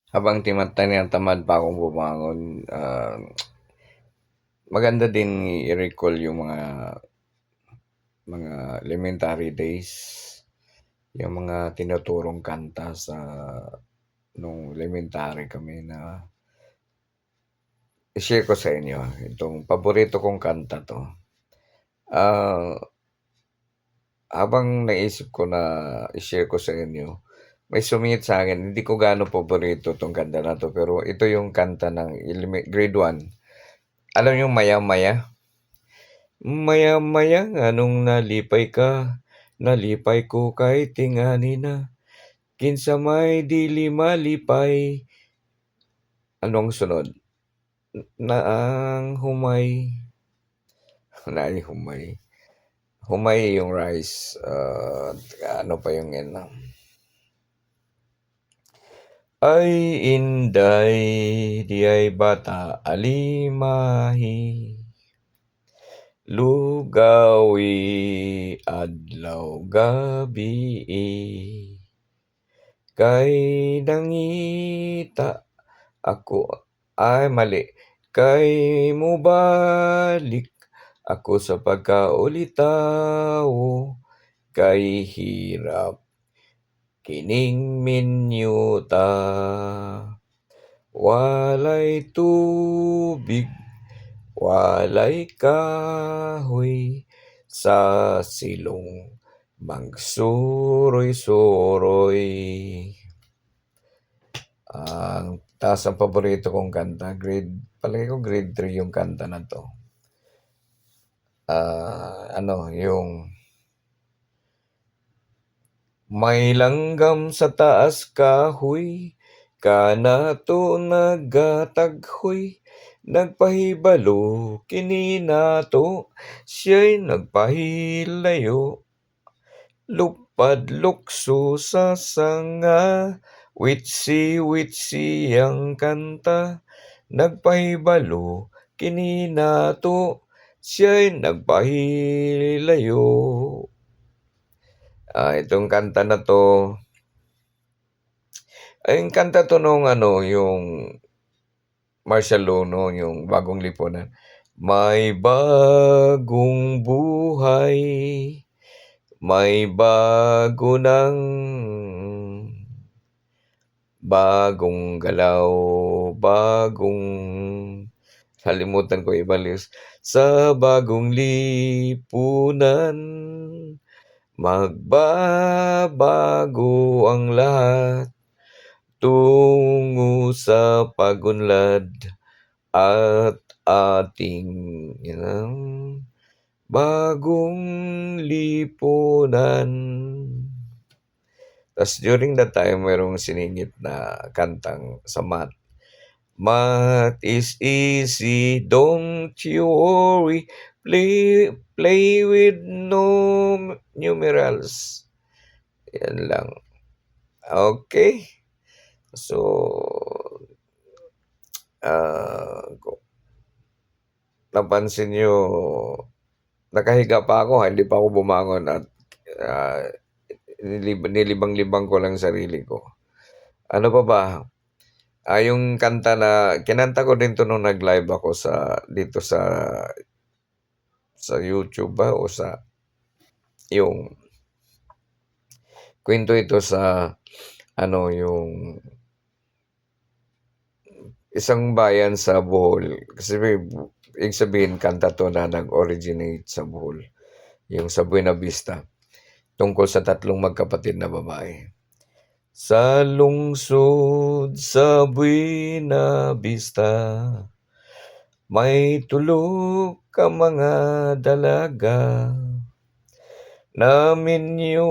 Habang tinatamad pa akong bumangon, maganda din i-recall yung mga elementary days, yung mga tinuturong kanta nung elementary kami na i-share ko sa inyo. Itong paborito kong kanta 'to. Ah, Habang naisip ko na i-share ko sa inyo, may sumingit sa akin. Hindi ko gaano paborito 'tong kanta na 'to, pero ito yung kanta ng grade 1. Alam niyo Maya-Maya? Maya-maya nga nung nalipay ko kay tingali na, kinsa may dili malipay. Anong sunod? Naang humay. Naay humay. Humay yung rice. Ano pa yung yan? Ay inday, di ay bata alimahi. Lugawi, adlaw gabii. Kay nangita ako, ay mali. Kay mubalik ako sa pagkaulitaw. Kay hirap kining minyuta. Walay tubig, walay kahoy, sa silong magsuroy-suroy. Taas ang paborito kong kanta, palagi ko grade 3 yung kanta na 'to. Yung may langgam sa taas kahoy, kanato nagataghoy, nagpahibalo kini nato, siya'y nagpahilayo. Lupad lukso sa sanga, witsi-witsi ang kanta, nagpahibalo kini nato, siya'y nagpahilayo. Itong kanta na 'to, yung kanta 'to nung yung martial law yung Bagong Lipunan. May bagong buhay, may bago ng bagong galaw, kalimutan ko iba lyrics. Sa bagong lipunan, magbabago ang lahat, tungo sa pag-unlad at ating bagong lipunan. Tas during that time, merong siningit na kantang sa math. Math is easy, don't you worry, play with numerals. Yan lang. Okay. So, kung napansin nyo, nakahiga pa ako, hindi pa ako bumangon at nilibang-libang ko lang sarili ko. Ano pa ba? Yung kanta na kinanta ko din to nung nag-live ako dito sa YouTube ba o sa yung kwento ito sa yung isang bayan sa Bohol. Kasi ibig sabihin kanta to na nag-originate sa Bohol. Yung sa Buena Vista. Tungkol sa 3 magkapatid na babae. Sa lungsod sa Buena Vista, may 3 ka mga dalaga, naminyo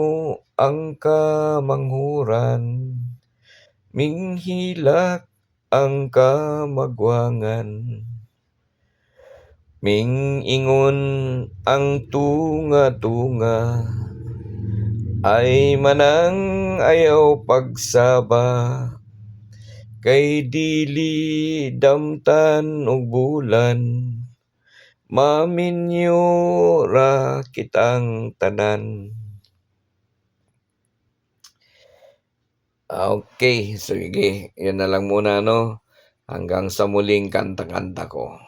ang kamanghuran, minghilak ang kamagwangan, mingingon ang tunga-tunga, ay manang ayaw pagsaba, kay dili damtan og bulan, maminyo ra kitang tanan. Okey, sige, 'yun na lang muna 'no, hanggang sa muling kanta-kanta ko.